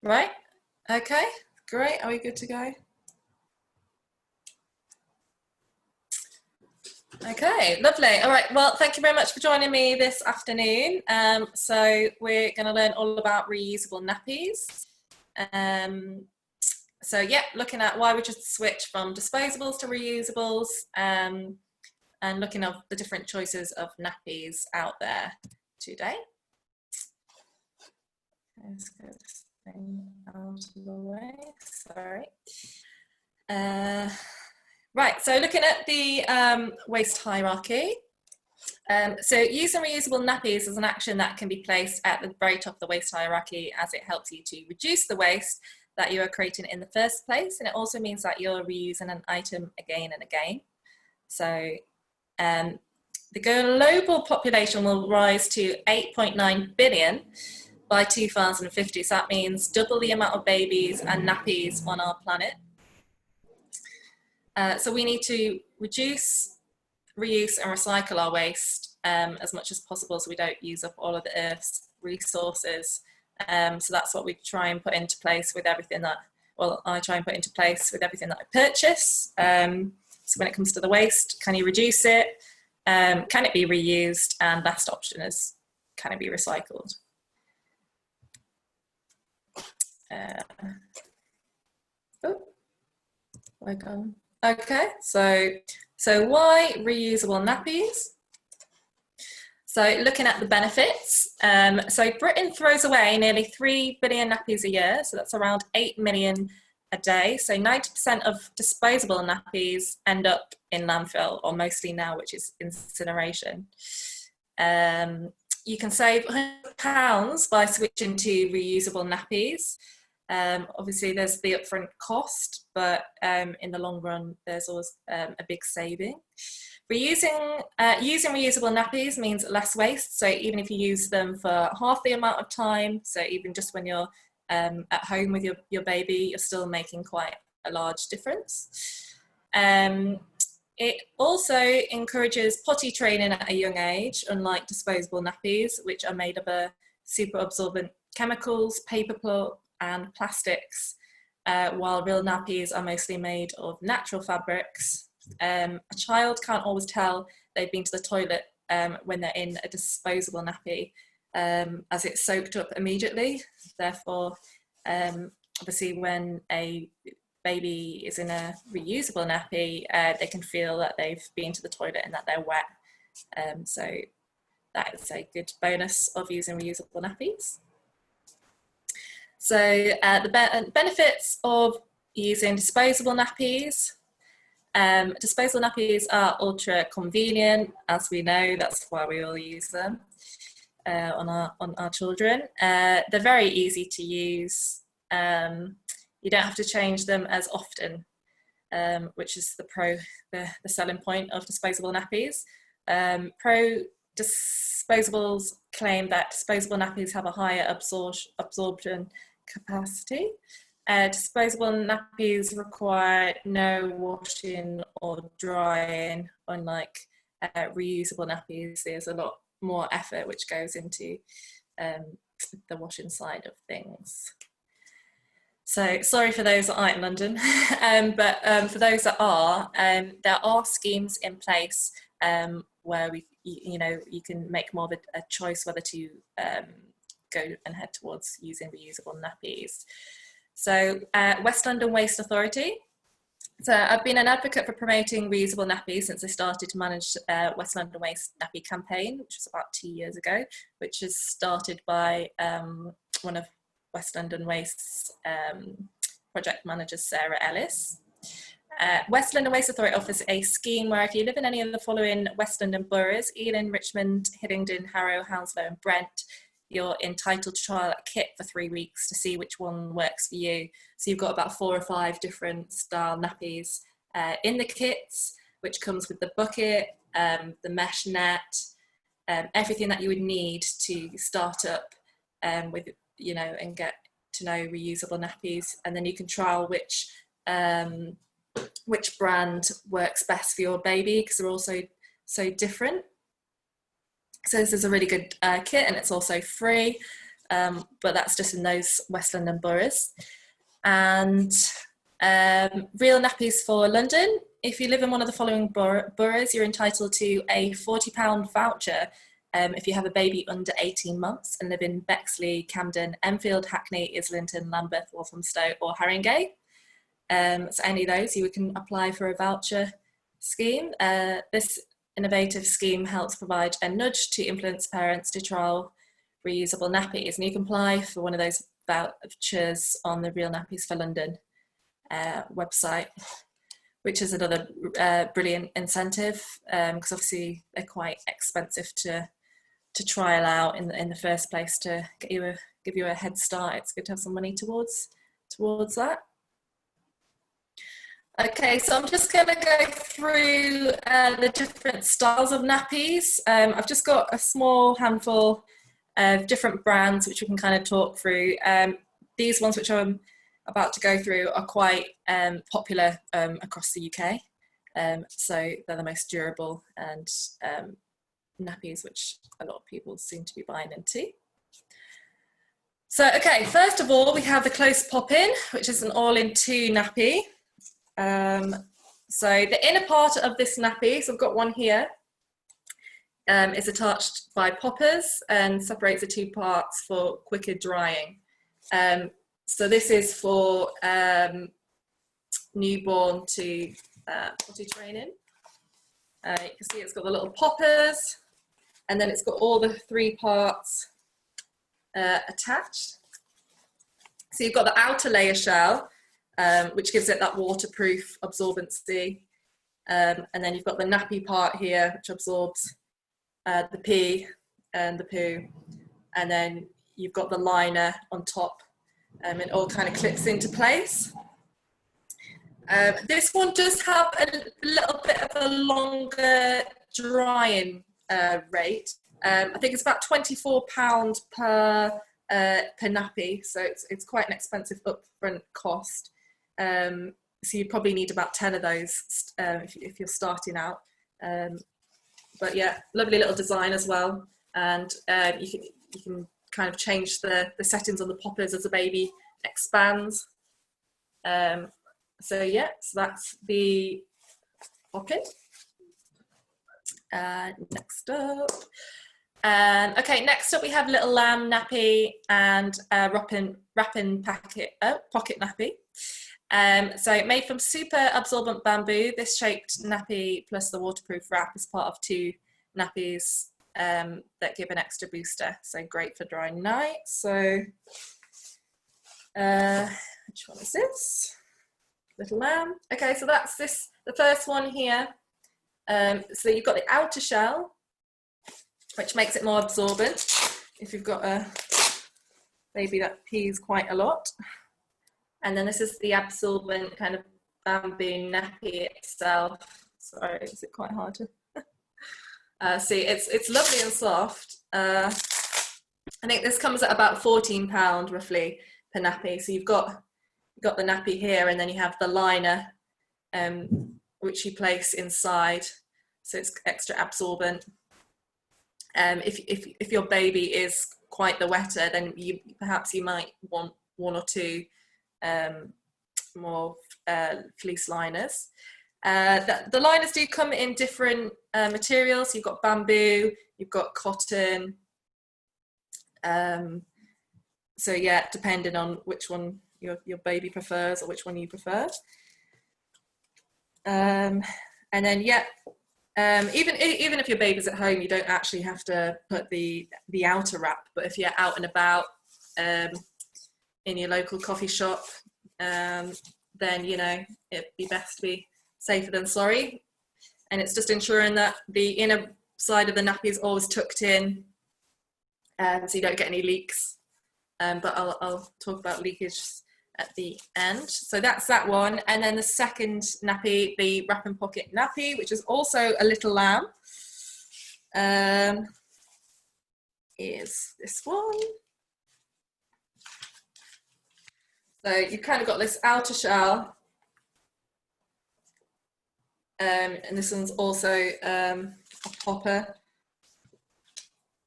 Right, okay, great, are we good to go? Okay, lovely. All right, well, thank you very much for joining me this afternoon. So we're going to learn all about reusable nappies. So yeah, looking at why we just switch from disposables to reusables, and looking at the different choices of nappies out there today. Let's get this thing out of the way, sorry. Right, so looking at the waste hierarchy. So using reusable nappies is an action that can be placed at the very top of the waste hierarchy, as it helps you to reduce the waste that you are creating in the first place, and it also means that you're reusing an item again and again. So the global population will rise to 8.9 billion by 2050, so that means double the amount of babies and nappies on our planet. So we need to reduce, reuse and recycle our waste as much as possible, so we don't use up all of the Earth's resources. So that's what we try and put into place with everything that, well, I try and put into place with everything that I purchase. So when it comes to the waste, can you reduce it? Can it be reused? And last option is, can it be recycled? We're gone. Okay, so why reusable nappies? So looking at the benefits, so Britain throws away nearly 3 billion nappies a year, so that's around 8 million a day. So 90% of disposable nappies end up in landfill, or mostly now, which is incineration. You can save £100 by switching to reusable nappies. Obviously there's the upfront cost, but in the long run there's always a big saving. Using reusable nappies means less waste, so even if you use them for half the amount of time, so even just when you're at home with your baby, you're still making quite a large difference. It also encourages potty training at a young age, unlike disposable nappies, which are made of super absorbent chemicals, paper pulp and plastics, while real nappies are mostly made of natural fabrics. A child can't always tell they've been to the toilet when they're in a disposable nappy, as it's soaked up immediately. Therefore, obviously when a baby is in a reusable nappy, they can feel that they've been to the toilet and that they're wet. So that is a good bonus of using reusable nappies. So the benefits of using disposable nappies. Disposable nappies are ultra convenient, as we know, that's why we all use them on our children. They're very easy to use. You don't have to change them as often, which is the selling point of disposable nappies. Pro disposables claim that disposable nappies have a higher absorption capacity. Disposable nappies require no washing or drying, unlike reusable nappies. There's a lot more effort which goes into the washing side of things. So sorry for those that aren't in London, but for those that are, there are schemes in place where you can make more of a choice whether to go and head towards using reusable nappies. So West London Waste Authority. So I've been an advocate for promoting reusable nappies since I started to manage West London Waste Nappy campaign, which was about 2 years ago, which is started by one of West London Waste's project managers, Sarah Ellis. West London Waste Authority offers a scheme where if you live in any of the following West London boroughs, Ealing, Richmond, Hillingdon, Harrow, Hounslow and Brent, you're entitled to trial a kit for 3 weeks to see which one works for you. So you've got about 4 or 5 different style nappies in the kits, which comes with the bucket, the mesh net, everything that you would need to start up with, and get to know reusable nappies. And then you can trial which brand works best for your baby, because they're also so different. So this is a really good kit, and it's also free. but that's just in those West London boroughs. And real nappies for London. If you live in one of the following boroughs, you're entitled to a £40 voucher if you have a baby under 18 months and live in Bexley, Camden, Enfield, Hackney, Islington, Lambeth, Walthamstow or Haringey. So any of those, you can apply for a voucher scheme. This innovative scheme helps provide a nudge to influence parents to trial reusable nappies, and you can apply for one of those vouchers on the Real Nappies for London website, which is another brilliant incentive, because obviously they're quite expensive to trial out in the first place to give you a head start. It's good to have some money towards that. Okay, so I'm just going to go through the different styles of nappies. I've just got a small handful of different brands which we can kind of talk through. These ones which I'm about to go through are quite popular across the UK. So they're the most durable and nappies which a lot of people seem to be buying into. So, okay, first of all, we have the close pop-in, which is an all-in-two nappy. So the inner part of this nappy, so I've got one here, is attached by poppers and separates the two parts for quicker drying. So this is for newborn to potty training. You can see it's got the little poppers, and then it's got all the three parts attached. So you've got the outer layer shell, which gives it that waterproof absorbency. And then you've got the nappy part here, which absorbs the pee and the poo. And then you've got the liner on top. It all kind of clips into place. This one does have a little bit of a longer drying rate. I think it's about £24 per nappy, so it's quite an expensive upfront cost. So you probably need about 10 of those if you're starting out. But yeah, lovely little design as well, and you can kind of change the settings on the poppers as the baby expands. So yeah, so that's the pop-in. Next up. Okay, next up we have Little Lamb nappy and wrapping pocket nappy. So made from super absorbent bamboo, this shaped nappy plus the waterproof wrap is part of two nappies that give an extra booster. So great for dry night. So which one is this? Little Lamb. Okay, so that's the first one here. So you've got the outer shell, which makes it more absorbent if you've got a baby that pees quite a lot. And then this is the absorbent kind of bamboo nappy itself. Sorry, is it quite hard to see? It's lovely and soft. I think this comes at about £14 roughly per nappy. So you've got the nappy here, and then you have the liner, which you place inside, so it's extra absorbent. If your baby is quite the wetter, then perhaps you might want one or two more fleece liners. The liners do come in different materials. You've got bamboo, you've got cotton. So yeah, depending on which one your baby prefers or which one you prefer. And then yeah, even if your baby's at home, you don't actually have to put the outer wrap, but if you're out and about in your local coffee shop, then you know it'd be best to be safer than sorry. And it's just ensuring that the inner side of the nappy is always tucked in, so you don't get any leaks. But I'll talk about leakage at the end. So that's that one. And then the second nappy, the wrap and pocket nappy, which is also a Little Lamb, is this one. So you've kind of got this outer shell, and this one's also a popper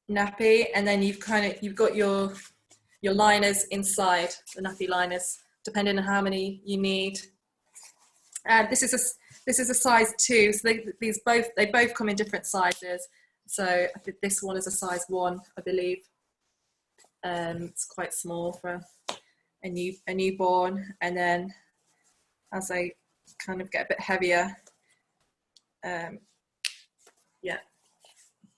nappy, and then you've got your your liners inside, the nappy liners, depending on how many you need. This is a size 2, so they both come in different sizes. So I think this one is a size 1, I believe. It's quite small for a newborn, and then as they kind of get a bit heavier, yeah,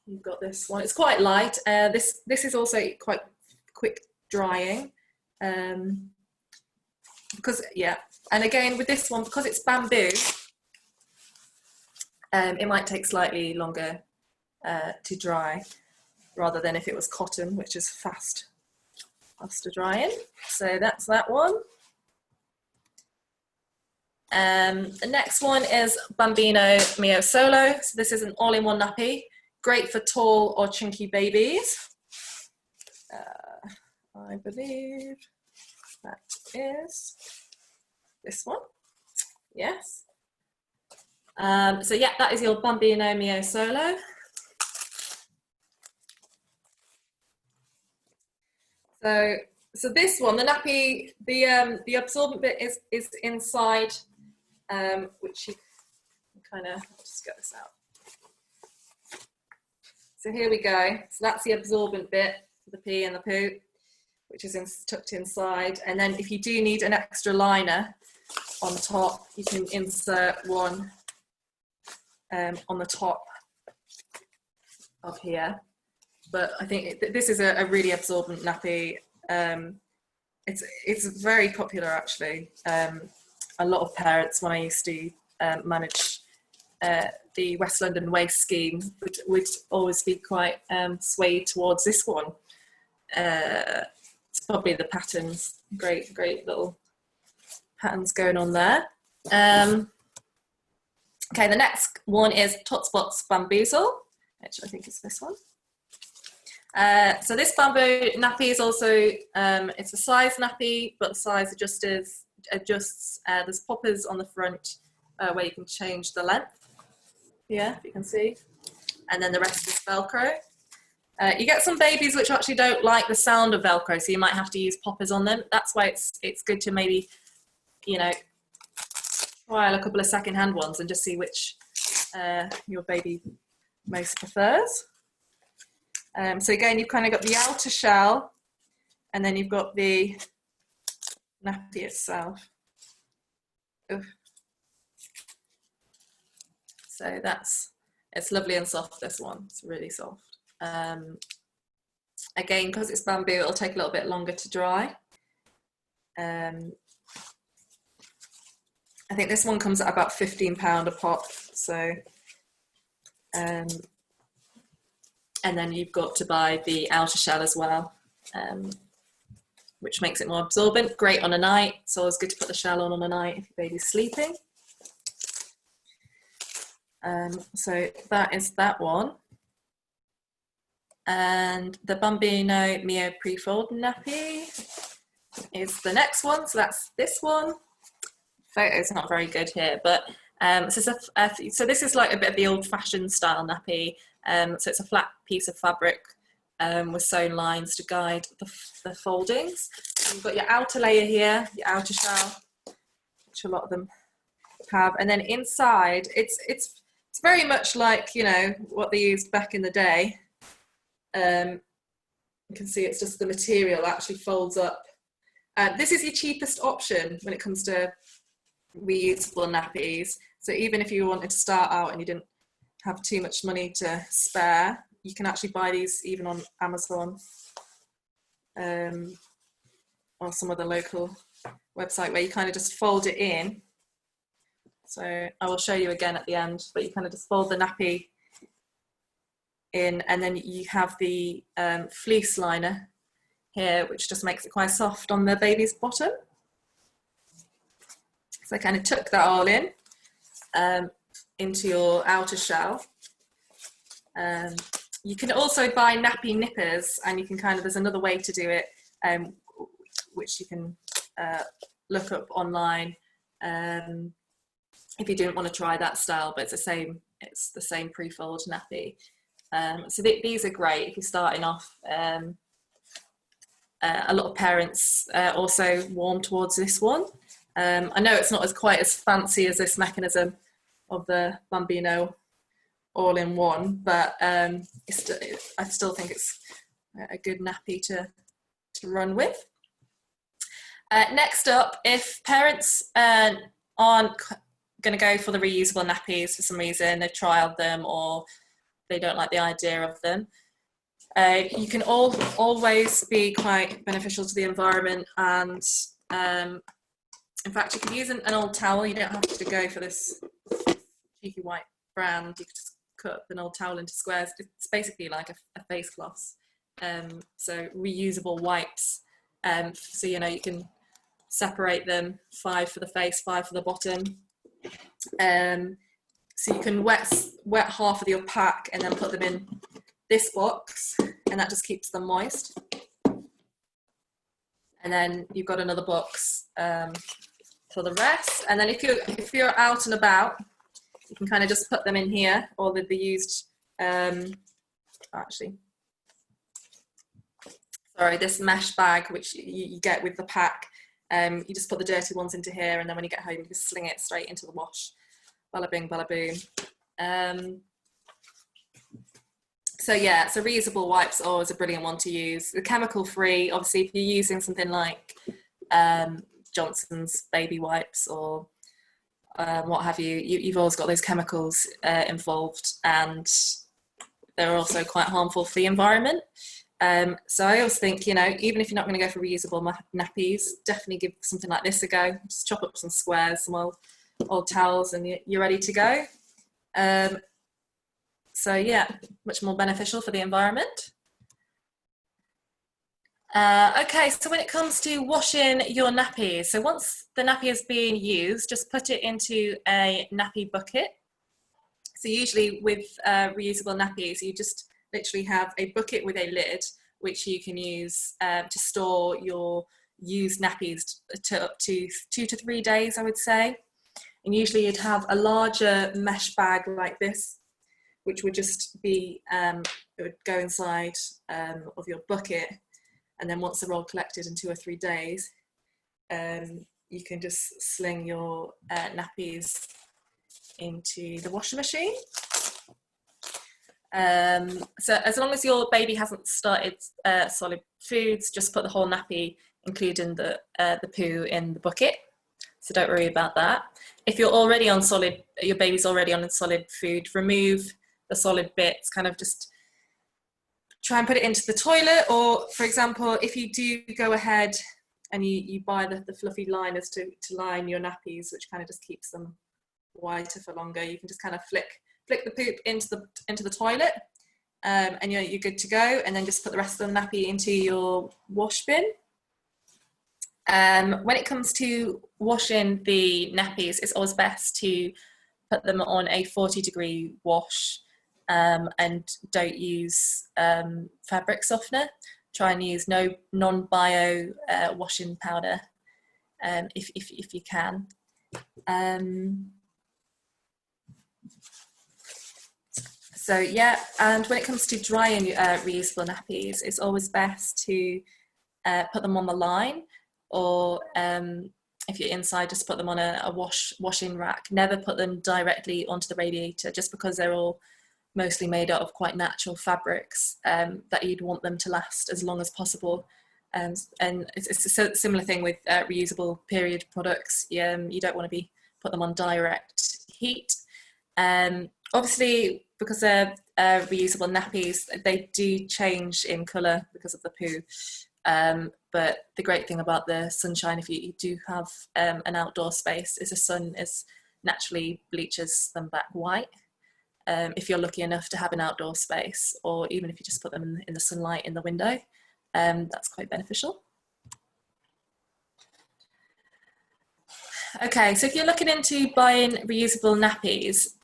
you've got this one. It's quite light. This is also quite quick drying, because and again with this one, because it's bamboo, it might take slightly longer to dry rather than if it was cotton, which is faster drying. So that's that one. The next one is Bambino Mio Solo. So this is an all-in-one nappy, great for tall or chunky babies. I believe that is this one. Yes. So yeah, that is your Bambino Mio Solo. So this one, the nappy, the absorbent bit is inside, which you kind of, just get this out. So here we go. So that's the absorbent bit for the pee and the poo, which is tucked inside. And then if you do need an extra liner on top, you can insert one on the top of here. But I think this is a really absorbent nappy. It's very popular actually. A lot of parents, when I used to manage the West London Waste scheme, would always be quite swayed towards this one. It's probably the patterns, great little patterns going on there. Okay, the next one is Box Bamboozle, which I think is this one. So this bamboo nappy is also, it's a size nappy, but the size adjusts. There's poppers on the front where you can change the length. Yeah, if you can see. And then the rest is Velcro. You get some babies which actually don't like the sound of Velcro, so you might have to use poppers on them. That's why it's good to maybe, you know, trial a couple of second-hand ones and just see which your baby most prefers. So again, you've kind of got the outer shell, and then you've got the nappy itself. Oof. So it's lovely and soft, this one. It's really soft. Again, because it's bamboo, it'll take a little bit longer to dry. I think this one comes at about £15 a pop. So, and then you've got to buy the outer shell as well, which makes it more absorbent. Great on a night. It's always good to put the shell on a night if your baby's sleeping. So that is that one. And the Bambino Mio pre-fold nappy is the next one. So that's this one. Photo's not very good here, but so this is like a bit of the old-fashioned style nappy. So it's a flat piece of fabric with sewn lines to guide the foldings. So you've got your outer layer here, your outer shell, which a lot of them have, and then inside it's very much like, you know, what they used back in the day. You can see it's just the material actually folds up. This is your cheapest option when it comes to reusable nappies. So even if you wanted to start out and you didn't have too much money to spare, you can actually buy these even on Amazon or some other local website where you kind of just fold it in. So I will show you again at the end, but you kind of just fold the nappy in, and then you have the fleece liner here, which just makes it quite soft on the baby's bottom. So I kind of tuck that all in into your outer shell. You can also buy nappy nippers, and you can kind of, there's another way to do it, which you can look up online if you didn't want to try that style, but it's the same pre-fold nappy. So these are great if you're starting off a lot of parents also warm towards this one. I know it's not quite as fancy as this mechanism of the Bambino all-in-one, but I still think it's a good nappy to run with. Next up, if parents aren't going to go for the reusable nappies for some reason, they've trialed them or they don't like the idea of them, you can always be quite beneficial to the environment, and in fact you could use an old towel. You don't have to go for this cheeky white brand. You could just cut up an old towel into squares. It's basically like a face cloth, so reusable wipes, so you know you can separate them, 5 for the face, 5 for the bottom. So you can wet half of your pack and then put them in this box, and that just keeps them moist. And then you've got another box for the rest. And then if you're out and about, you can kind of just put them in here, or the used this mesh bag which you get with the pack. You just put the dirty ones into here, and then when you get home you just sling it straight into the wash. Bada bing, bada boom. So yeah, so reusable wipes are always a brilliant one to use. The chemical free, obviously if you're using something like Johnson's baby wipes or what have you, you've always got those chemicals involved, and they're also quite harmful for the environment. So I always think, you know, even if you're not going to go for reusable nappies, definitely give something like this a go. Just chop up some squares, some old towels, and you're ready to go. So yeah, much more beneficial for the environment. Okay, so when it comes to washing your nappies, so once the nappy is being used, just put it into a nappy bucket. So usually with reusable nappies, you just literally have a bucket with a lid, which you can use to store your used nappies to up to 2 to 3 days, I would say. And usually you'd have a larger mesh bag like this, which would just be, it would go inside of your bucket. And then once they're all collected in 2 or 3 days, you can just sling your nappies into the washing machine. So as long as your baby hasn't started solid foods, just put the whole nappy, including the poo, in the bucket. So don't worry about that. If you're already on solid, your baby's already on solid food, remove the solid bits, kind of just try and put it into the toilet. Or for example, if you do go ahead and you buy the fluffy liners to line your nappies, which kind of just keeps them whiter for longer, you can just kind of flick the poop into the toilet, and you're good to go. And then just put the rest of the nappy into your wash bin. When it comes to washing the nappies, it's always best to put them on a 40-degree wash, and don't use fabric softener. Try and use non-bio washing powder if you can. So yeah, and when it comes to drying reusable nappies, it's always best to put them on the line, or if you're inside, just put them on a washing rack. Never put them directly onto the radiator, just because they're all mostly made out of quite natural fabrics, that you'd want them to last as long as possible. And it's a similar thing with reusable period products. You don't want to put them on direct heat. Obviously, because they're reusable nappies, they do change in colour because of the poo. But the great thing about the sunshine, if you do have an outdoor space, is the sun naturally bleaches them back white. If you're lucky enough to have an outdoor space, or even if you just put them in the sunlight in the window, that's quite beneficial. Okay, so if you're looking into buying reusable nappies,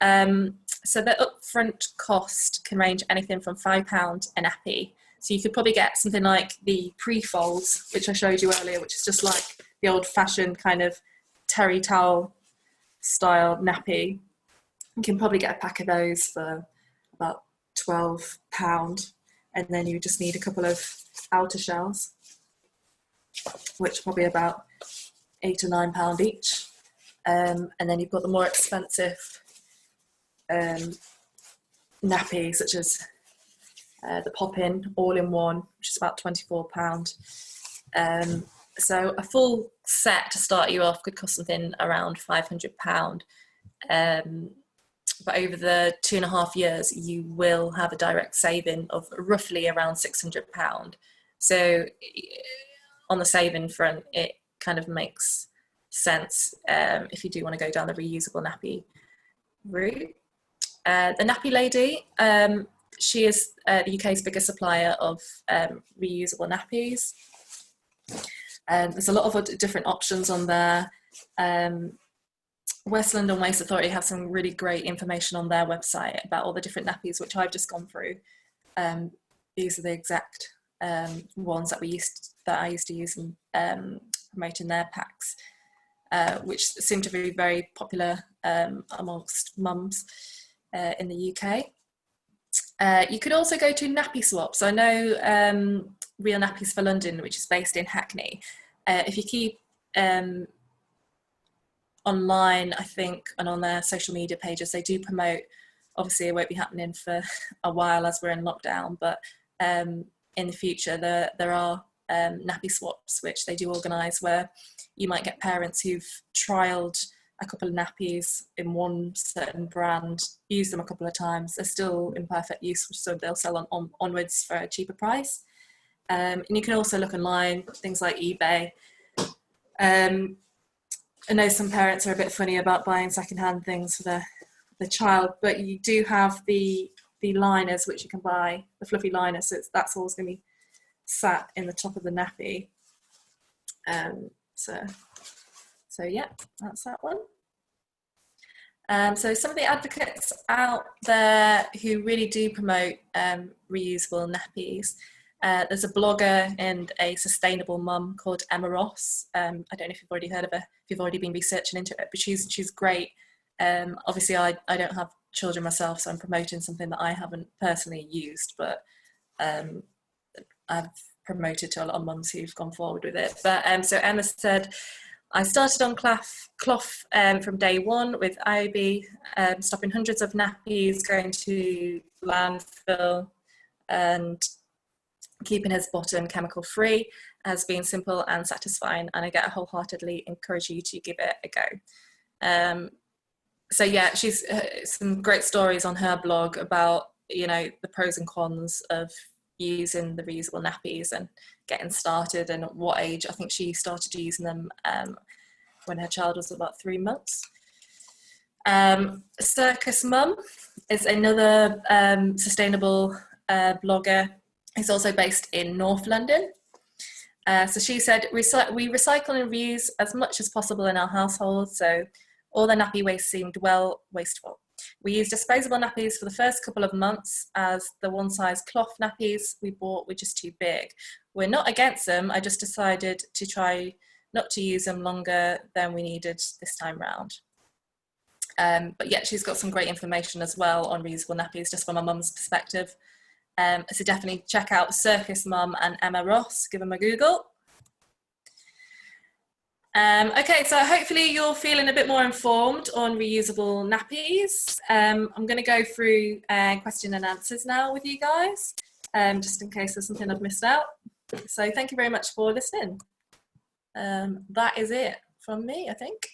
so the upfront cost can range anything from £5 a nappy. So you could probably get something like the pre-folds, which I showed you earlier, which is just like the old-fashioned kind of terry towel style nappy. You can probably get a pack of those for about £12, and then you just need a couple of outer shells. which are probably about £8 or £9 each. And then you've got the more expensive nappy, such as the pop-in all-in-one, which is about £24. So a full set to start you off could cost something around £500. But over the 2.5 years, you will have a direct saving of roughly around £600. So on the saving front, it kind of makes sense if you do want to go down the reusable nappy route. The Nappy Lady, she is the UK's biggest supplier of reusable nappies. There's a lot of different options on there. West London Waste Authority have some really great information on their website about all the different nappies, which I've just gone through. These are the exact ones that I used to use in promoting their packs, which seem to be very popular amongst mums in the UK. You could also go to Nappy Swaps. I know Real Nappies for London, which is based in Hackney. If you keep online, I think, and on their social media pages, they do promote. Obviously, it won't be happening for a while as we're in lockdown, but in the future, there are nappy swaps, which they do organise, where you might get parents who've trialled a couple of nappies in one certain brand, use them a couple of times, they're still in perfect use, so they'll sell onwards for a cheaper price. And you can also look online, things like eBay. I know some parents are a bit funny about buying secondhand things for the child, but you do have the liners which you can buy, the fluffy liners, so that's always going to be sat in the top of the nappy. So yeah, that's that one. So some of the advocates out there who really do promote reusable nappies, there's a blogger and a sustainable mum called Emma Ross. I don't know if you've already heard of her, if you've already been researching into it, but she's great. Obviously I don't have children myself, so I'm promoting something that I haven't personally used, but I've promoted to a lot of mums who've gone forward with it. But so Emma said, I started on cloth from day one with IOB, stopping hundreds of nappies going to landfill and keeping his bottom chemical free has been simple and satisfying, and I wholeheartedly encourage you to give it a go. So yeah, she's some great stories on her blog about, you know, the pros and cons of using the reusable nappies and getting started, and at what age. I think she started using them when her child was about 3 months. Circus Mum is another sustainable blogger. He's also based in North London. So she said, we recycle and reuse as much as possible in our household, so all the nappy waste seemed well wasteful. We used disposable nappies for the first couple of months, as the one-size cloth nappies we bought were just too big. We're not against them, I just decided to try not to use them longer than we needed this time round. But yeah, she's got some great information as well on reusable nappies, just from a mum's perspective. So definitely check out Circus Mum and Emma Ross, give them a Google. Okay, so hopefully you're feeling a bit more informed on reusable nappies. I'm going to go through question and answers now with you guys, just in case there's something I've missed out. So thank you very much for listening. That is it from me, I think.